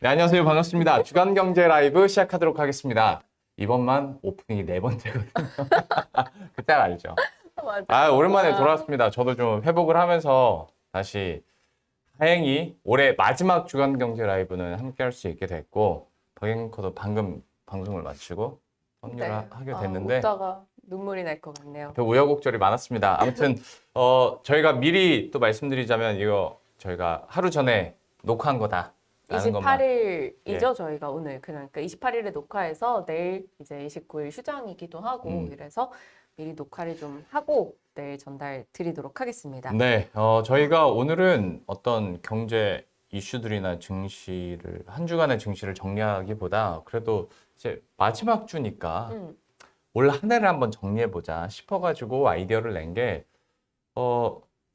네, 안녕하세요. 반갑습니다. 주간경제 라이브 시작하도록 하겠습니다. 이번만 오프닝이 네 번째거든요. 그때 알죠? 맞아. 오랜만에 돌아왔습니다. 저도 좀 회복을 하면서 다시 다행히 올해 마지막 주간경제 라이브는 함께 할 수 있게 됐고, 박앵커도 방금 방송을 마치고 합류를 하게 됐는데, 웃다가 눈물이 날 것 같네요. 또 우여곡절이 많았습니다. 아무튼, 저희가 미리 또 말씀드리자면 이거 저희가 하루 전에 녹화한 거다. 28일이죠, 예. 저희가 오늘. 그러니까 28일에 녹화해서 내일 이제 29일 휴장이기도 하고 이래서 미리 녹화를 좀 하고 내일 전달 드리도록 하겠습니다. 네, 저희가 오늘은 어떤 경제 이슈들이나 증시를, 한 주간의 증시를 정리하기보다 그래도 이제 마지막 주니까 올 한 해를 한번 정리해보자 싶어가지고 아이디어를 낸 게,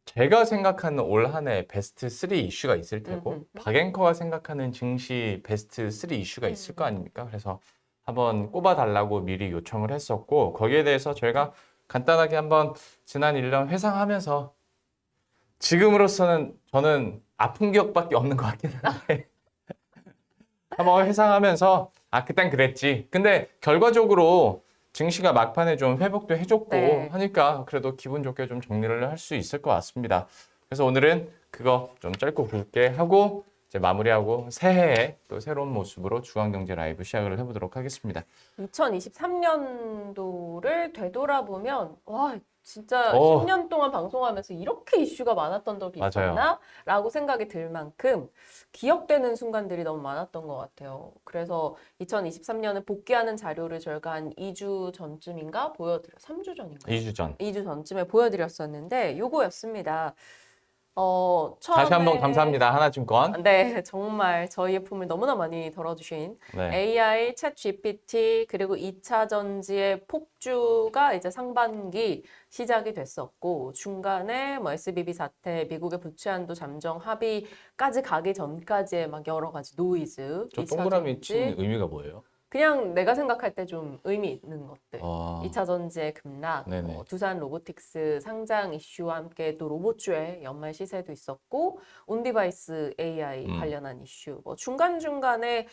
제가 생각하는 올 한 해 베스트 3 이슈가 있을 테고, 박앵커가 생각하는 증시 베스트 3 이슈가 있을 거 아닙니까? 그래서 한번 꼽아달라고 미리 요청을 했었고, 거기에 대해서 저희가 간단하게 한번 지난 1년 회상하면서 지금으로서는 저는 아픈 기억밖에 없는 것 같긴 한데 한번 회상하면서 그땐 그랬지. 근데 결과적으로 증시가 막판에 좀 회복도 해줬고 네. 하니까 그래도 기분 좋게 좀 정리를 할 수 있을 것 같습니다. 그래서 오늘은 그거 좀 짧고 굵게 하고 이제 마무리하고 새해에 또 새로운 모습으로 주간경제 라이브 시작을 해보도록 하겠습니다. 2023년도를 되돌아보면 와 진짜 오. 10년 동안 방송하면서 이렇게 이슈가 많았던 적이 맞아요. 있었나? 라고 생각이 들 만큼 기억되는 순간들이 너무 많았던 것 같아요. 그래서 2023년을 복귀하는 자료를 저희가 한 2주 전쯤인가 3주 전인가? 2주 전. 2주 전쯤에 보여드렸었는데 요거였습니다. 다시 한번 처음에 감사합니다. 하나증권. 네, 정말 저희의 품을 너무나 많이 덜어주신 네. AI, 챗 GPT, 그리고 2차 전지의 폭주가 이제 상반기 시작이 됐었고, 중간에 뭐 SBB 사태, 미국의 부채 한도 잠정 합의까지 가기 전까지의 막 여러 가지 노이즈, 저 2차 동그라미 전지, 친 의미가 뭐예요? 그냥 내가 생각할 때 좀 의미 있는 것들. 아, 2차 전지의 급락, 네네. 두산 로보틱스 상장 이슈와 함께 또 로봇주의 연말 시세도 있었고, 온디바이스 AI 관련한 이슈, 뭐 중간중간에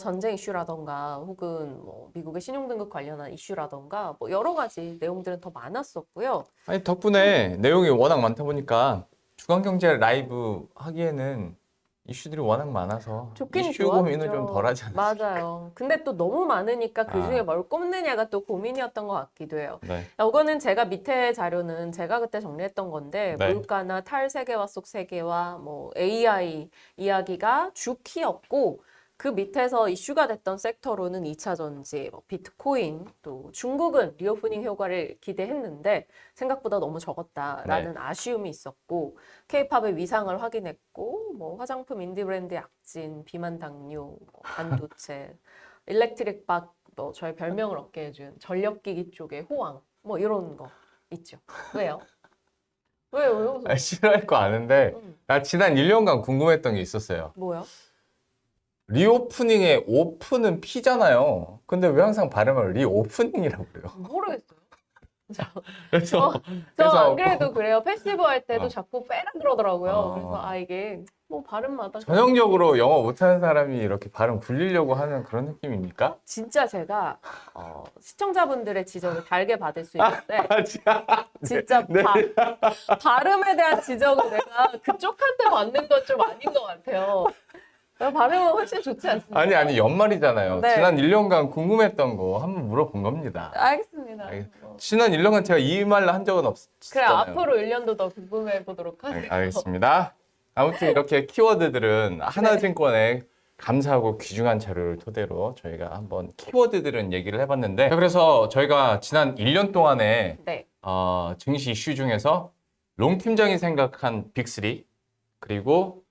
전쟁 이슈라던가 혹은 뭐 미국의 신용등급 관련한 이슈라던가 뭐 여러 가지 내용들은 더 많았었고요. 아니, 덕분에 내용이 워낙 많다 보니까 주간경제 라이브 하기에는 이슈들이 워낙 많아서 좋긴 이슈 고민은 좋았죠. 좀 덜하지 않았어요. 맞아요. 근데 또 너무 많으니까 그중에 아. 뭘 꼽느냐가 또 고민이었던 것 같기도 해요. 네. 이거는 제가 밑에 자료는 제가 그때 정리했던 건데 네. 물가나 탈세계화 속 세계화, 뭐 AI 이야기가 주키였고 그 밑에서 이슈가 됐던 섹터로는 2차 전지, 뭐 비트코인, 또 중국은 리오프닝 효과를 기대했는데 생각보다 너무 적었다라는 아쉬움이 있었고 K-팝의 위상을 확인했고 뭐 화장품 인디 브랜드 약진, 비만 당뇨, 뭐 반도체, 일렉트릭 박, 뭐 저의 별명을 얻게 해준 전력기기 쪽의 호황, 뭐 이런 거 있죠. 왜요? 왜요? 싫어할 거 아는데 나 지난 1년간 궁금했던 게 있었어요. 뭐요? 리오프닝의 오픈은 P잖아요. 근데 왜 항상 발음을 리오프닝이라고 그래요? 모르겠어요. 그래서 저 안 그래도 그래요. 패시브 할 때도 어. 자꾸 빼라 그러더라고요. 어. 그래서 이게 뭐 발음마다 전형적으로 영어 못하는 사람이 이렇게 발음 굴리려고 하는 그런 느낌입니까? 진짜 제가 시청자분들의 지적을 달게 받을 수 있는데 진짜 네. 발음에 대한 지적을 내가 그쪽한테 받는 건 좀 아닌 것 같아요. 발음은 훨씬 좋지 않습니까? 아니 연말이잖아요. 네. 지난 1년간 궁금했던 거 한번 물어본 겁니다. 알겠습니다. 지난 1년간 제가 이 말을 한 적은 그래 없었잖아요. 앞으로 1년도 더 궁금해 보도록 하세요. 알겠습니다. 아무튼 이렇게 키워드들은 하나증권에 감사하고 귀중한 자료를 토대로 저희가 한번 키워드들은 얘기를 해봤는데, 그래서 저희가 지난 1년 동안에 네. 증시 이슈 중에서 롱 팀장이 생각한 빅3 그리고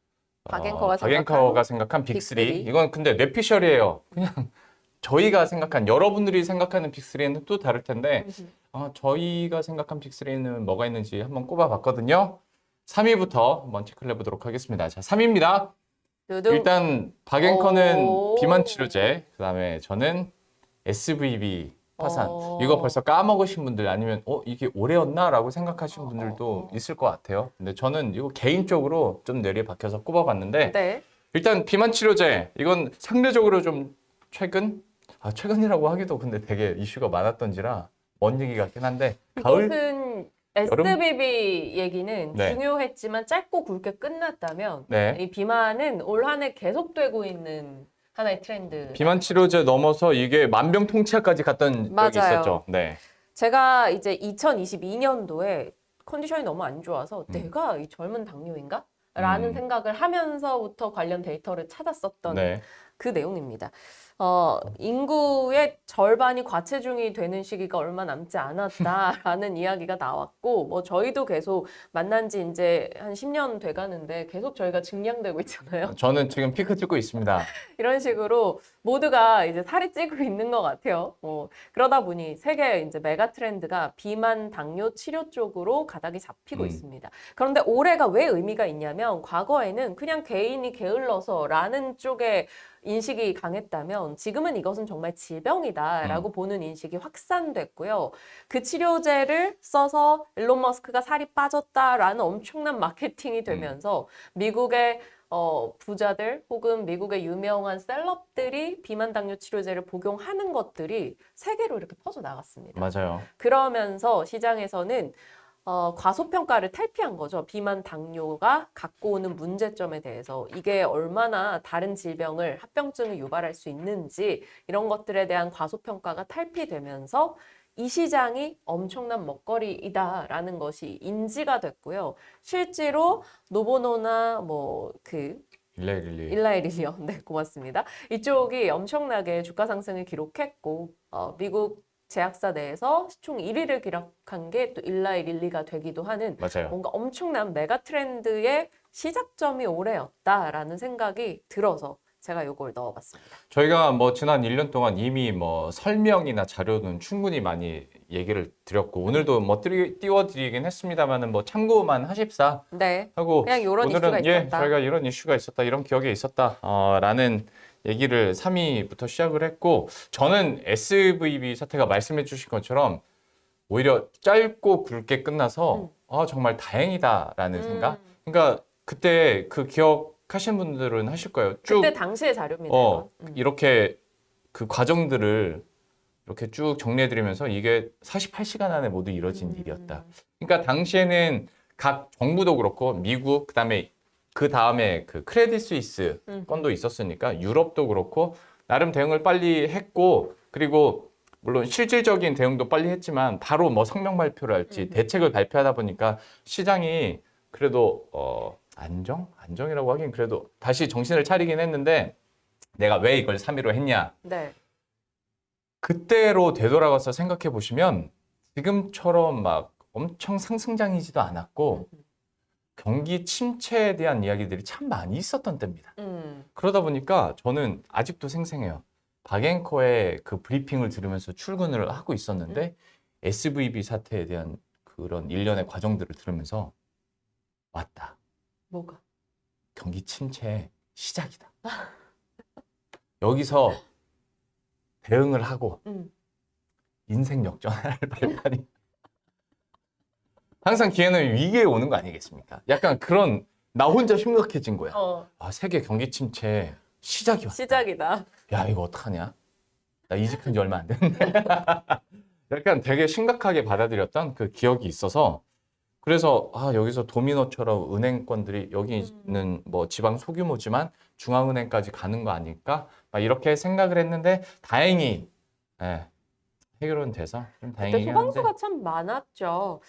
박앵커가 생각한 빅3. 빅3. 이건 근데 뇌피셜이에요. 그냥 저희가 생각한, 여러분들이 생각하는 빅3는 또 다를 텐데 저희가 생각한 빅3는 뭐가 있는지 한번 꼽아봤거든요. 3위부터 한번 체크를 해보도록 하겠습니다. 자, 3위입니다. 두둥. 일단 박앵커는 오. 비만 치료제, 그다음에 저는 SVB 파산. 어. 이거 벌써 까먹으신 분들, 아니면 이게 올해였나라고 생각하신 분들도 있을 것 같아요. 근데 저는 이거 개인적으로 좀 뇌리에 박혀서 꼽아봤는데, 네. 일단 비만 치료제 이건 상대적으로 좀 최근이라고 하기도 근데 되게 이슈가 많았던지라 먼 얘기 같긴 한데 가을 이것은 여름? SBB 얘기는 네. 중요했지만 짧고 굵게 끝났다면 네. 이 비만은 올 한 해 계속되고 있는 하나의 트렌드. 비만 치료제 넘어서 이게 만병통치약까지 갔던 적이 맞아요. 있었죠. 네. 제가 이제 2022년도에 컨디션이 너무 안 좋아서 내가 이 젊은 당뇨인가? 라는 생각을 하면서부터 관련 데이터를 찾았었던 네. 그 내용입니다. 인구의 절반이 과체중이 되는 시기가 얼마 남지 않았다라는 이야기가 나왔고, 뭐 저희도 계속 만난 지 이제 한 10년 돼 가는데 계속 저희가 증량되고 있잖아요. 저는 지금 피크 찍고 있습니다. 이런 식으로 모두가 이제 살이 찌고 있는 것 같아요. 그러다 보니 세계 이제 메가 트렌드가 비만 당뇨 치료 쪽으로 가닥이 잡히고 있습니다. 그런데 올해가 왜 의미가 있냐면 과거에는 그냥 개인이 게을러서라는 쪽에 인식이 강했다면 지금은 이것은 정말 질병이다라고 보는 인식이 확산됐고요. 그 치료제를 써서 일론 머스크가 살이 빠졌다라는 엄청난 마케팅이 되면서 미국의 부자들 혹은 미국의 유명한 셀럽들이 비만 당뇨 치료제를 복용하는 것들이 세계로 이렇게 퍼져나갔습니다. 맞아요. 그러면서 시장에서는 과소평가를 탈피한 거죠. 비만 당뇨가 갖고 오는 문제점에 대해서 이게 얼마나 다른 질병을 합병증을 유발할 수 있는지 이런 것들에 대한 과소평가가 탈피되면서 이 시장이 엄청난 먹거리이다라는 것이 인지가 됐고요. 실제로 노보노나 일라이릴리요. 네, 고맙습니다. 이쪽이 엄청나게 주가 상승을 기록했고 미국 제약사 내에서 시총 1위를 기록한 게 또 일라이릴리가 되기도 하는 맞아요. 뭔가 엄청난 메가 트렌드의 시작점이 올해였다라는 생각이 들어서 제가 이걸 넣어봤습니다. 저희가 뭐 지난 1년 동안 이미 뭐 설명이나 자료는 충분히 많이 얘기를 드렸고 오늘도 뭐 띄워드리긴 했습니다만은 뭐 참고만 하십사 네, 하고 그냥 이런 오늘은 이슈가 있었다. 저희가 이런 이슈가 있었다, 이런 기억이 있었다 라는 얘기를 3위부터 시작을 했고 저는 SVB 사태가 말씀해 주신 것처럼 오히려 짧고 굵게 끝나서 정말 다행이다라는 생각. 그러니까 그때 그 기억하시는 분들은 하실 거예요. 쭉 그때 당시의 자료입니다. 이건. 이렇게 그 과정들을 이렇게 쭉 정리해드리면서 이게 48시간 안에 모두 이뤄진 일이었다. 그러니까 당시에는 각 정부도 그렇고 미국 그다음에 그 크레딧 스위스 건도 있었으니까 유럽도 그렇고 나름 대응을 빨리 했고 그리고 물론 실질적인 대응도 빨리 했지만 바로 뭐 성명 발표를 할지 대책을 발표하다 보니까 시장이 그래도 안정이라고 하긴 그래도 다시 정신을 차리긴 했는데 내가 왜 이걸 3위로 했냐. 네. 그때로 되돌아가서 생각해 보시면 지금처럼 막 엄청 상승장이지도 않았고 경기 침체에 대한 이야기들이 참 많이 있었던 때입니다. 그러다 보니까 저는 아직도 생생해요. 박앵커의 그 브리핑을 들으면서 출근을 하고 있었는데 SVB 사태에 대한 그런 일련의 과정들을 들으면서 왔다. 뭐가? 경기 침체의 시작이다. 여기서 대응을 하고 인생 역전할 발판이 항상 기회는 위기에 오는 거 아니겠습니까? 약간 그런 나 혼자 심각해진 거야. 세계 경기 침체 시작이 왔다. 시작이다. 야 이거 어떡하냐? 나 이직한 지 얼마 안 됐는데. 약간 되게 심각하게 받아들였던 그 기억이 있어서 그래서 여기서 도미노처럼 은행권들이 여기 있는 뭐 지방 소규모지만 중앙은행까지 가는 거 아닐까? 막 이렇게 생각을 했는데 다행히 해결은 돼서 좀 그때 다행이긴 한데 소방수가 참 많았죠.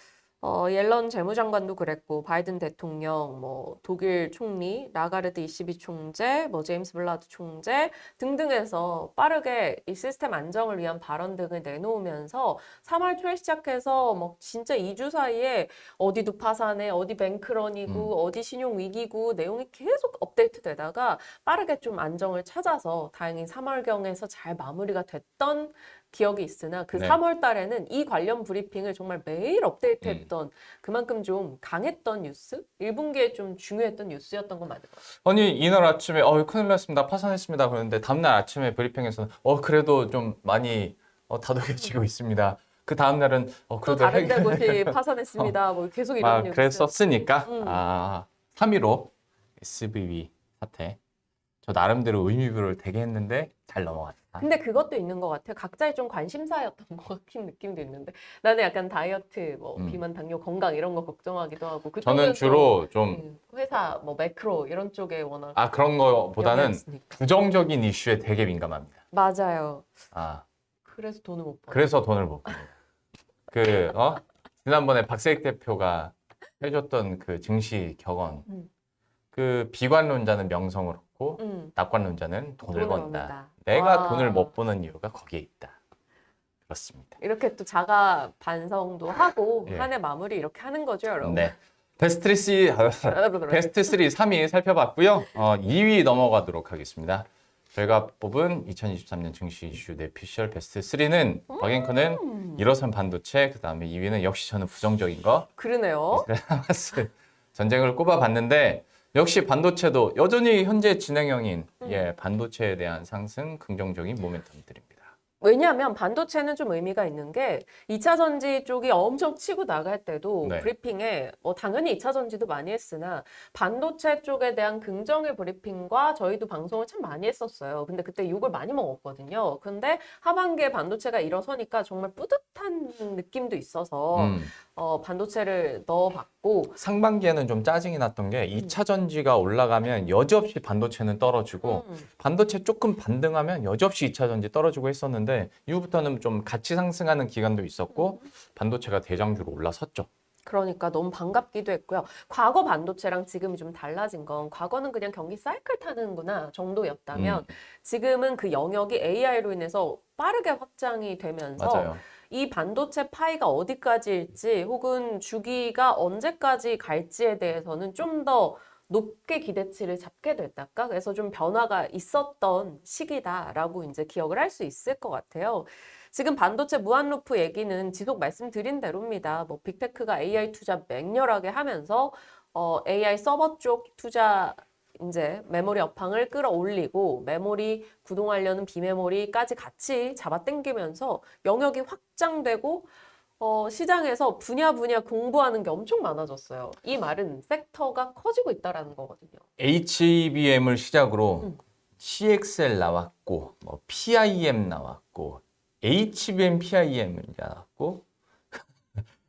옐런 재무장관도 그랬고 바이든 대통령, 뭐 독일 총리, 라가르드 ECB 총재, 뭐 제임스 블라드 총재 등등에서 빠르게 이 시스템 안정을 위한 발언 등을 내놓으면서 3월 초에 시작해서 뭐 진짜 2주 사이에 어디도 파산해, 어디 뱅크런이고, 어디 신용 위기고 내용이 계속 업데이트되다가 빠르게 좀 안정을 찾아서 다행히 3월경에서 잘 마무리가 됐던 기억이 있으나 그 네. 3월 달에는 이 관련 브리핑을 정말 매일 업데이트했던 그만큼 좀 강했던 뉴스? 1분기에 좀 중요했던 뉴스였던 건 맞는 것 같아요. 아니 이날 아침에 큰일 났습니다. 파산했습니다. 그런데 다음날 아침에 브리핑에서는 그래도 좀 많이 다독여지고 있습니다. 그 다음날은 또 그래도 다른 데 곳이 파산했습니다. 뭐 계속 이런 뉴스. 그랬었으니까 3위로 SVB 사태 저 나름대로 의미부여를 되게 했는데 잘 넘어갔다. 근데 그것도 있는 것 같아요. 각자의 좀 관심사였던 것 같긴 느낌도 있는데 나는 약간 다이어트, 뭐 비만, 당뇨, 건강 이런 거 걱정하기도 하고 저는 그쪽은 주로 또 좀 회사, 뭐 매크로 이런 쪽에 워낙 그런 거보다는 영향이 부정적인 이슈에 되게 민감합니다. 맞아요. 아, 그래서 돈을 못 벌어. 그래서 돈을 못 벌어요. 지난번에 박세익 대표가 해줬던 그 증시 격언. 음. 그 비관론자는 명성을 얻고 음. 낙관론자는 돈을 번다. 얻는다. 내가 와. 돈을 못 버는 이유가 거기에 있다. 그렇습니다. 이렇게 또 자가 반성도 하고 예. 한 해 마무리 이렇게 하는 거죠, 여러분. 네. 베스트 3 살펴봤고요. 2위 넘어가도록 하겠습니다. 저희가 뽑은 2023년 증시 이슈 내피셜 베스트 3는 박앵커는 일어선 반도체, 그 다음에 2위는 역시 저는 부정적인 거 그러네요. 하마스 전쟁을 꼽아봤는데 역시 반도체도 여전히 현재 진행형인 반도체에 대한 상승 긍정적인 모멘텀들입니다. 왜냐하면 반도체는 좀 의미가 있는 게 2차 전지 쪽이 엄청 치고 나갈 때도 네. 브리핑에 당연히 2차 전지도 많이 했으나 반도체 쪽에 대한 긍정의 브리핑과 저희도 방송을 참 많이 했었어요. 근데 그때 욕을 많이 먹었거든요. 근데 하반기에 반도체가 일어서니까 정말 뿌듯한 느낌도 있어서 반도체를 넣어봤고 상반기에는 좀 짜증이 났던 게 2차 전지가 올라가면 여지없이 반도체는 떨어지고 반도체 조금 반등하면 여지없이 2차 전지 떨어지고 했었는데 이후부터는 좀 같이 상승하는 기간도 있었고 반도체가 대장주로 올라섰죠. 그러니까 너무 반갑기도 했고요. 과거 반도체랑 지금이 좀 달라진 건 과거는 그냥 경기 사이클 타는구나 정도였다면 지금은 그 영역이 AI로 인해서 빠르게 확장이 되면서 맞아요. 이 반도체 파이가 어디까지일지 혹은 주기가 언제까지 갈지에 대해서는 좀 더 높게 기대치를 잡게 됐달까? 그래서 좀 변화가 있었던 시기다라고 이제 기억을 할 수 있을 것 같아요. 지금 반도체 무한루프 얘기는 지속 말씀드린 대로입니다. 뭐 빅테크가 AI 투자 맹렬하게 하면서 AI 서버 쪽 투자 이제 메모리 업황을 끌어올리고 메모리 구동하려는 비메모리까지 같이 잡아당기면서 영역이 확장되고 시장에서 분야 공부하는 게 엄청 많아졌어요. 이 말은 섹터가 커지고 있다라는 거거든요. HBM을 시작으로 CXL 나왔고 뭐 PIM 나왔고 HBM PIM 나왔고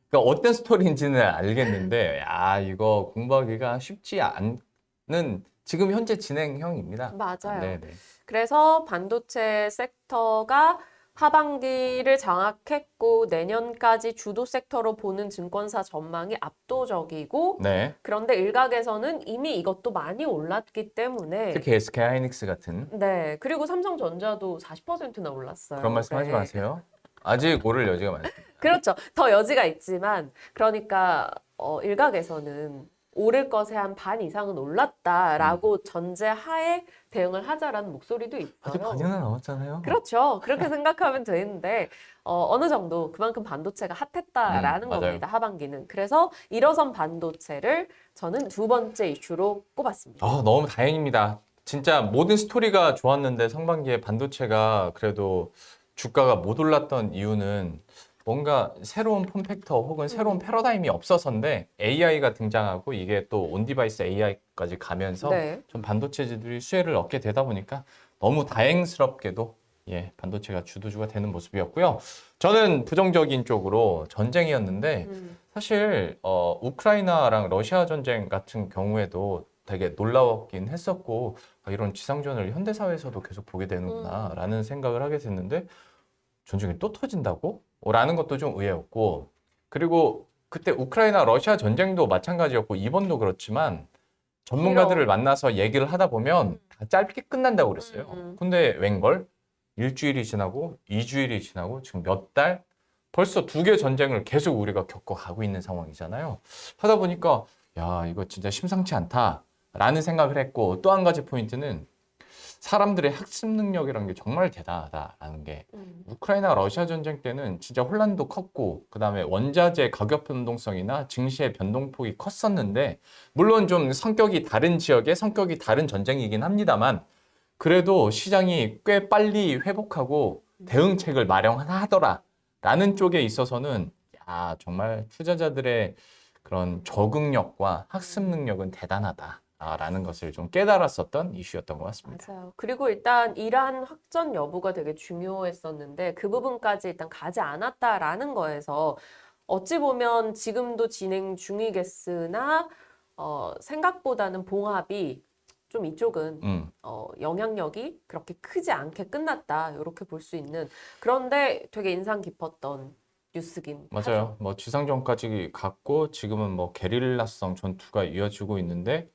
그러니까 어떤 스토리인지는 알겠는데 이거 공부하기가 쉽지 않은 지금 현재 진행형입니다. 맞아요. 네네. 그래서 반도체 섹터가 하반기를 장악했고 내년까지 주도 섹터로 보는 증권사 전망이 압도적이고 네. 그런데 일각에서는 이미 이것도 많이 올랐기 때문에 특히 SK 하이닉스 같은 네. 그리고 삼성전자도 40%나 올랐어요. 그런 말씀하지 올해. 마세요. 아직 오를 여지가 많습니다. 그렇죠. 더 여지가 있지만 그러니까 일각에서는 오를 것에 한 반 이상은 올랐다라고 전제하에 대응을 하자라는 목소리도 아직 있어요. 반이나 남았잖아요. 그렇죠. 그렇게 생각하면 되는데 어느 정도 그만큼 반도체가 핫했다라는 맞아요. 겁니다. 하반기는. 그래서 일어선 반도체를 저는 두 번째 이슈로 꼽았습니다. 너무 다행입니다. 진짜 모든 스토리가 좋았는데 상반기에 반도체가 그래도 주가가 못 올랐던 이유는 뭔가 새로운 폼팩터 혹은 새로운 패러다임이 없어서인데 AI가 등장하고 이게 또 온디바이스 AI까지 가면서 네. 좀 반도체들이 수혜를 얻게 되다 보니까 너무 다행스럽게도 반도체가 주도주가 되는 모습이었고요. 저는 부정적인 쪽으로 전쟁이었는데 사실 우크라이나랑 러시아 전쟁 같은 경우에도 되게 놀라웠긴 했었고 이런 지상전을 현대사회에서도 계속 보게 되는구나라는 생각을 하게 됐는데 전쟁이 또 터진다고? 라는 것도 좀 의외였고 그리고 그때 우크라이나 러시아 전쟁도 마찬가지였고 이번도 그렇지만 전문가들을 만나서 얘기를 하다 보면 다 짧게 끝난다고 그랬어요. 근데 웬걸? 일주일이 지나고 2주일이 지나고 지금 몇 달? 벌써 2개 전쟁을 계속 우리가 겪어가고 있는 상황이잖아요. 하다 보니까 이거 진짜 심상치 않다라는 생각을 했고 또 한 가지 포인트는 사람들의 학습 능력이라는 게 정말 대단하다라는 게 우크라이나 러시아 전쟁 때는 진짜 혼란도 컸고 그다음에 원자재 가격 변동성이나 증시의 변동폭이 컸었는데 물론 좀 성격이 다른 지역의 성격이 다른 전쟁이긴 합니다만 그래도 시장이 꽤 빨리 회복하고 대응책을 마련하더라라는 쪽에 있어서는 정말 투자자들의 그런 적응력과 학습 능력은 대단하다. 라는 것을 좀 깨달았었던 이슈였던 것 같습니다. 맞아요. 그리고 일단 이란 확전 여부가 되게 중요했었는데 그 부분까지 일단 가지 않았다라는 거에서 어찌 보면 지금도 진행 중이겠으나 생각보다는 봉합이 좀 이쪽은 영향력이 그렇게 크지 않게 끝났다. 이렇게 볼 수 있는 그런데 되게 인상 깊었던 뉴스긴 하죠. 맞아요. 뭐 지상전까지 갔고 지금은 뭐 게릴라성 전투가 이어지고 있는데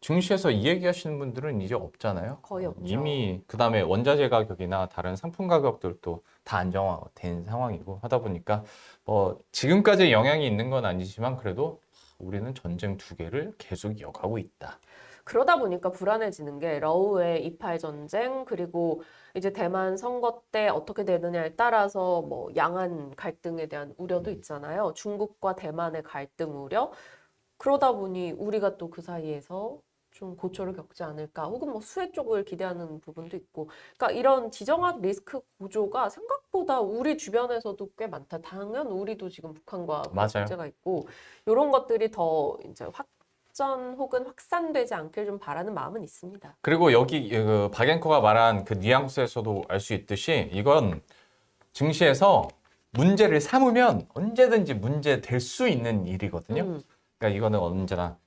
증시에서 이 얘기하시는 분들은 이제 없잖아요. 거의 없죠. 이미 그다음에 원자재 가격이나 다른 상품 가격들도 다 안정화된 상황이고 하다 보니까 지금까지 영향이 있는 건 아니지만 그래도 우리는 전쟁 두 개를 계속 이어가고 있다. 그러다 보니까 불안해지는 게 러우의 이팔 전쟁 그리고 이제 대만 선거 때 어떻게 되느냐에 따라서 뭐 양안 갈등에 대한 우려도 있잖아요. 중국과 대만의 갈등 우려. 그러다 보니 우리가 또 그 사이에서 좀 고초를 겪지 않을까 혹은 뭐 수혜 쪽을 기대하는 부분도 있고 그러니까 이런 지정학 리스크 구조가 생각보다 우리 주변에서도 꽤 많다. 당연 우리도 지금 북한과 맞아요. 문제가 있고 이런 것들이 더 이제 확전 혹은 확산되지 않길 좀 바라는 마음은 있습니다. 그리고 여기 그 박앵커가 말한 그 뉘앙스에서도 알 수 있듯이 이건 증시에서 문제를 삼으면 언제든지 문제 될 수 있는 일이거든요. 그러니까 이거는 언제나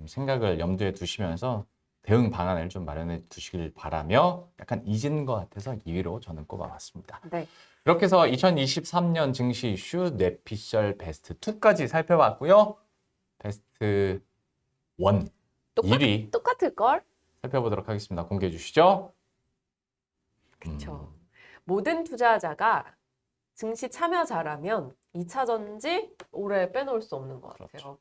생각을 염두에 두시면서 대응 방안을 좀 마련해 두시길 바라며 약간 잊은 것 같아서 2위로 저는 꼽아봤습니다. 네. 이렇게 해서 2023년 증시 이슈 뇌피셜 베스트 2까지 살펴봤고요. 베스트 1, 1위 똑같을 걸? 살펴보도록 하겠습니다. 공개해 주시죠. 그렇죠. 모든 투자자가 증시 참여자라면 2차 전지 올해 빼놓을 수 없는 것 같아요. 그렇죠.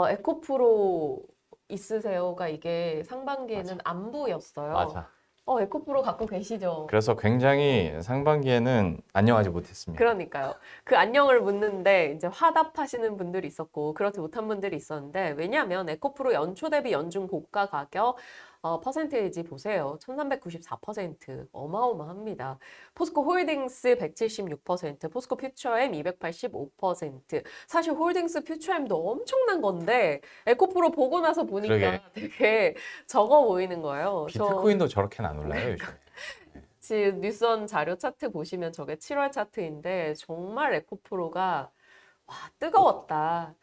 에코프로 있으세요가 이게 상반기에는 안 보였어요. 맞아. 에코프로 갖고 계시죠? 그래서 굉장히 상반기에는 안녕하지 못했습니다. 그러니까요. 그 안녕을 묻는데 이제 화답하시는 분들이 있었고 그렇지 못한 분들이 있었는데 왜냐하면 에코프로 연초 대비 연중 고가 가격 퍼센테이지 보세요. 1394% 어마어마합니다. 포스코 홀딩스 176%, 포스코 퓨처엠 285%. 사실 홀딩스 퓨처엠도 엄청난 건데 에코프로 보고 나서 보니까 그러게. 되게 적어 보이는 거예요. 비트코인도 저렇게는 안 올라요, 요즘에. 지금 뉴스원 자료 차트 보시면 저게 7월 차트인데 정말 에코프로가 와, 뜨거웠다.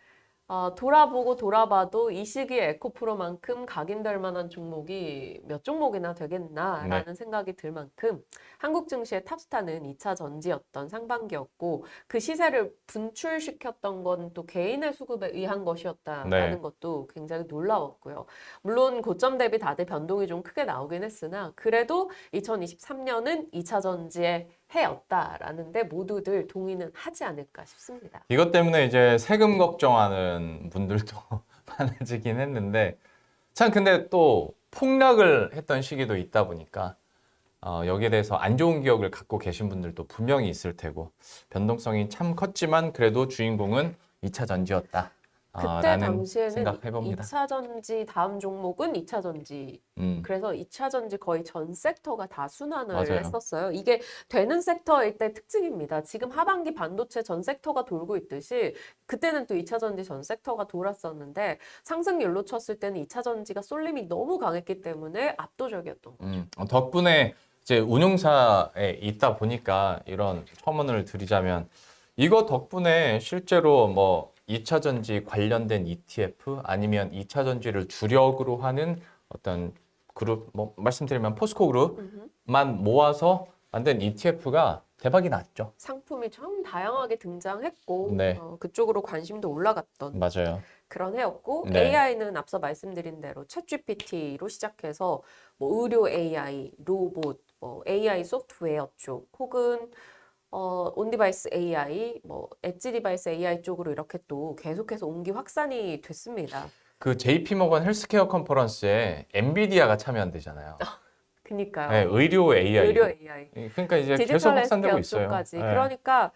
돌아보고 돌아봐도 이 시기에 에코프로만큼 각인될 만한 종목이 몇 종목이나 되겠나라는 생각이 들 만큼 한국 증시의 탑스타는 2차 전지였던 상반기였고 그 시세를 분출시켰던 건 또 개인의 수급에 의한 것이었다라는 것도 굉장히 놀라웠고요. 물론 고점 대비 다들 변동이 좀 크게 나오긴 했으나 그래도 2023년은 2차 전지의 해였다라는데 모두들 동의는 하지 않을까 싶습니다. 이것 때문에 이제 세금 걱정하는 분들도 많아지긴 했는데 참 근데 또 폭락을 했던 시기도 있다 보니까 여기에 대해서 안 좋은 기억을 갖고 계신 분들도 분명히 있을 테고 변동성이 참 컸지만 그래도 주인공은 2차 전지였다. 그때 라는 당시에는 생각해봅니다. 2차 전지 다음 종목은 2차 전지. 그래서 2차 전지 거의 전 섹터가 다 순환을 맞아요. 했었어요. 이게 되는 섹터일 때 특징입니다. 지금 하반기 반도체 전 섹터가 돌고 있듯이 그때는 또 2차 전지 전 섹터가 돌았었는데 상승률로 쳤을 때는 2차 전지가 쏠림이 너무 강했기 때문에 압도적이었던 거죠. 덕분에 이제 운용사에 있다 보니까 이런 첨언을 드리자면 이거 덕분에 실제로 뭐 2차 전지 관련된 ETF 아니면 2차 전지를 주력으로 하는 어떤 그룹 뭐 말씀드리면 포스코 그룹만 모아서 만든 ETF가 대박이 났죠. 상품이 참 다양하게 등장했고 네. 그쪽으로 관심도 올라갔던 맞아요. 그런 해였고 네. AI는 앞서 말씀드린 대로 챗GPT로 시작해서 뭐 의료 AI, 로봇, 뭐 AI 소프트웨어 쪽 혹은 온디바이스 AI, 뭐 엣지 디바이스 AI 쪽으로 이렇게 또 계속해서 옹기 확산이 됐습니다. 그 JP모건 헬스케어 컨퍼런스에 엔비디아가 참여한대잖아요. 그니까요. 네, 의료 AI. 의료 AI. 그러니까 이제 계속 디지털 확산되고 헬스케어 있어요. 쪽까지. 네. 그러니까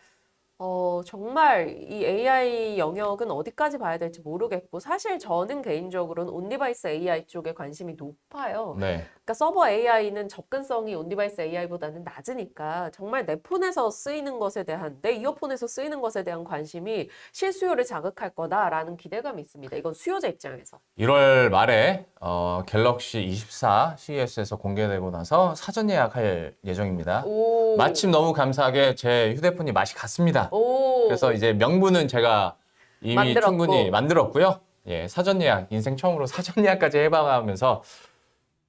정말 이 AI 영역은 어디까지 봐야 될지 모르겠고, 사실 저는 개인적으로는 온디바이스 AI 쪽에 관심이 높아요. 네. 그러니까 서버 AI는 접근성이 온디바이스 AI보다는 낮으니까 정말 내 폰에서 쓰이는 것에 대한, 내 이어폰에서 쓰이는 것에 대한 관심이 실수요를 자극할 거다라는 기대감이 있습니다. 이건 수요자 입장에서. 1월 말에 갤럭시 24 CES에서 공개되고 나서 사전 예약할 예정입니다. 오. 마침 너무 감사하게 제 휴대폰이 맛이 갔습니다. 오. 그래서 이제 명분은 제가 이미 만들었고. 충분히 만들었고요. 예, 사전 예약, 인생 처음으로 사전 예약까지 해봐가면서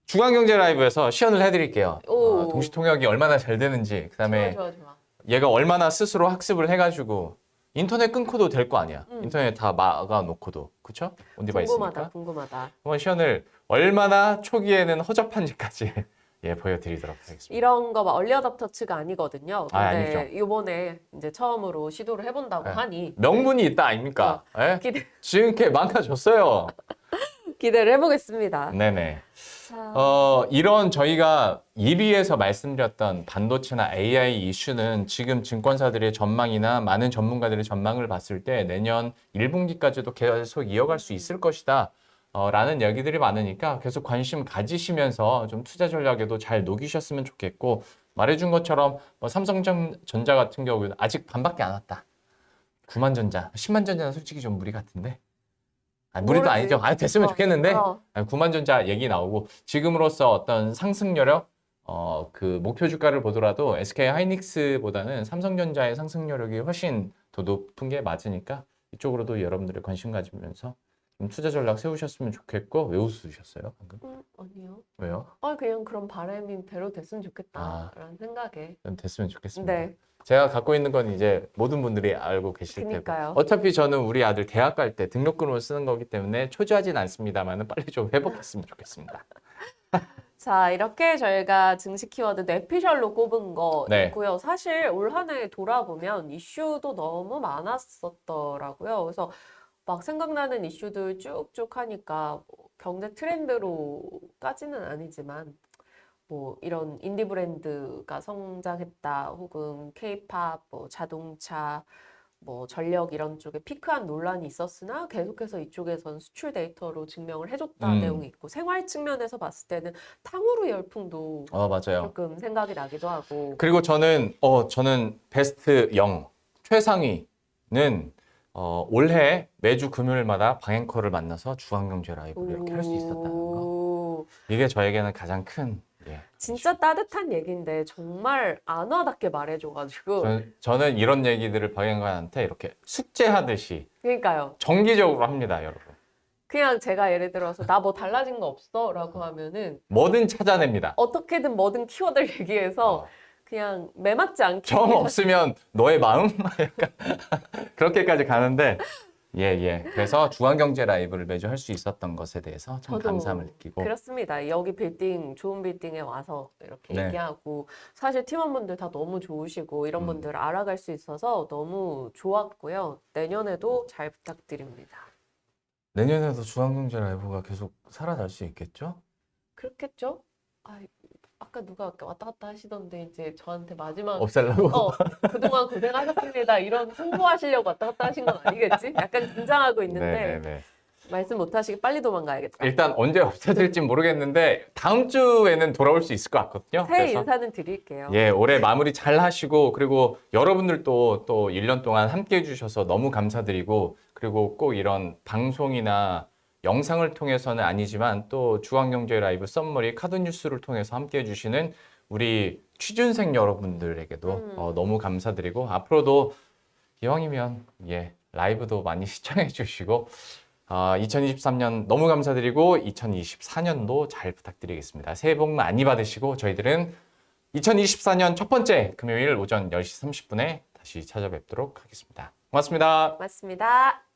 중앙경제 라이브에서 시연을 해드릴게요. 오. 동시 통역이 얼마나 잘 되는지, 그다음에 좋아, 좋아, 좋아. 얘가 얼마나 스스로 학습을 해가지고 인터넷 끊고도 될 거 아니야. 인터넷 다 막아놓고도, 그쵸? 온디바이스니까. 궁금하다, 궁금하다. 한번 시연을 얼마나 초기에는 허접한지까지 예, 보여드리도록 하겠습니다. 이런 거 막 얼리 어답터츠가 아니거든요. 근데 아니죠. 이번에 이제 처음으로 시도를 해본다고 네. 하니 명분이 있다 아닙니까? 예? 기대, 지금 이렇게 망가졌어요. 기대를 해보겠습니다. 네네. 자, 이런 저희가 1위에서 말씀드렸던 반도체나 AI 이슈는 지금 증권사들의 전망이나 많은 전문가들의 전망을 봤을 때 내년 1분기까지도 계속 이어갈 수 있을 것이다. 라는 얘기들이 많으니까 계속 관심 가지시면서 좀 투자 전략에도 잘 녹이셨으면 좋겠고, 말해준 것처럼 뭐 삼성전자 같은 경우는 아직 반밖에 안 왔다. 9만 전자, 10만 전자는 솔직히 좀 무리 같은데. 무리도 모르지. 아니죠. 됐으면 좋겠는데. 어. 9만 전자 얘기 나오고, 지금으로서 어떤 상승 여력, 그 목표 주가를 보더라도 SK 하이닉스보다는 삼성전자의 상승 여력이 훨씬 더 높은 게 맞으니까 이쪽으로도 여러분들의 관심 가지면서 좀 투자 전략 세우셨으면 좋겠고. 왜 웃으셨어요 방금? 아니요. 왜요? 그냥 그런 바람이 대로 됐으면 좋겠다라는 생각에. 좀 됐으면 좋겠습니다. 네. 제가 갖고 있는 건 이제 모든 분들이 알고 계실 그니까요. 테고, 어차피 저는 우리 아들 대학 갈 때 등록금으로 쓰는 거기 때문에 초조하진 않습니다만 빨리 좀 회복했으면 좋겠습니다. 자, 이렇게 저희가 증시 키워드 뇌피셜로 꼽은 거 네. 있고요. 사실 올 한 해 돌아보면 이슈도 너무 많았었더라고요. 그래서 막 생각나는 이슈들 쭉쭉 하니까 뭐 경제 트렌드로까지는 아니지만 뭐 이런 인디 브랜드가 성장했다, 혹은 케이팝, 뭐 자동차, 뭐 전력 이런 쪽에 피크한 논란이 있었으나 계속해서 이쪽에선 수출 데이터로 증명을 해줬다 내용이 있고, 생활 측면에서 봤을 때는 탕후루 열풍도 맞아요. 조금 생각이 나기도 하고. 그리고 저는 베스트 0 최상위는 올해 매주 금요일마다 방앵커를 만나서 주간경제 라이브를 이렇게 할 수 있었다는 거. 오, 이게 저에게는 가장 큰 진짜 따뜻한 얘기인데 정말 안 와닿게 말해줘가지고. 저는 이런 얘기들을 방앵커한테 이렇게 숙제하듯이 그러니까요. 정기적으로 합니다, 여러분. 그냥 제가 예를 들어서 나 뭐 달라진 거 없어? 라고 하면은 뭐든 찾아냅니다. 어떻게든 뭐든 키워드를 얘기해서 그냥 매맞지 않게. 정 없으면 너의 마음? 약간 그렇게까지 가는데, 예. 그래서 주간경제 라이브를 매주 할 수 있었던 것에 대해서 참 저도 감사함을 느끼고. 그렇습니다. 여기 빌딩, 좋은 빌딩에 와서 이렇게 네. 얘기하고, 사실 팀원분들 다 너무 좋으시고 이런 분들 알아갈 수 있어서 너무 좋았고요. 내년에도 잘 부탁드립니다. 내년에도 주간경제 라이브가 계속 살아날 수 있겠죠? 그렇겠죠? 아까 누가 왔다 갔다 하시던데 이제 저한테 마지막 없애려고? 그동안 고생하셨습니다. 이런 홍보하시려고 왔다 갔다 하신 건 아니겠지? 약간 긴장하고 있는데 네네네. 말씀 못 하시게 빨리 도망가야겠다. 일단 언제 없애질지 모르겠는데 다음 주에는 돌아올 수 있을 것 같거든요. 새해 그래서 인사는 드릴게요. 예, 올해 마무리 잘 하시고, 그리고 여러분들도 또 1년 동안 함께 해주셔서 너무 감사드리고, 그리고 꼭 이런 방송이나 영상을 통해서는 아니지만 또 주간경제 라이브 썸머리 카드 뉴스를 통해서 함께 해주시는 우리 취준생 여러분들에게도 너무 감사드리고, 앞으로도 기왕이면 라이브도 많이 시청해 주시고, 2023년 너무 감사드리고 2024년도 잘 부탁드리겠습니다. 새해 복 많이 받으시고, 저희들은 2024년 첫 번째 금요일 오전 10시 30분에 다시 찾아뵙도록 하겠습니다. 고맙습니다. 맞습니다.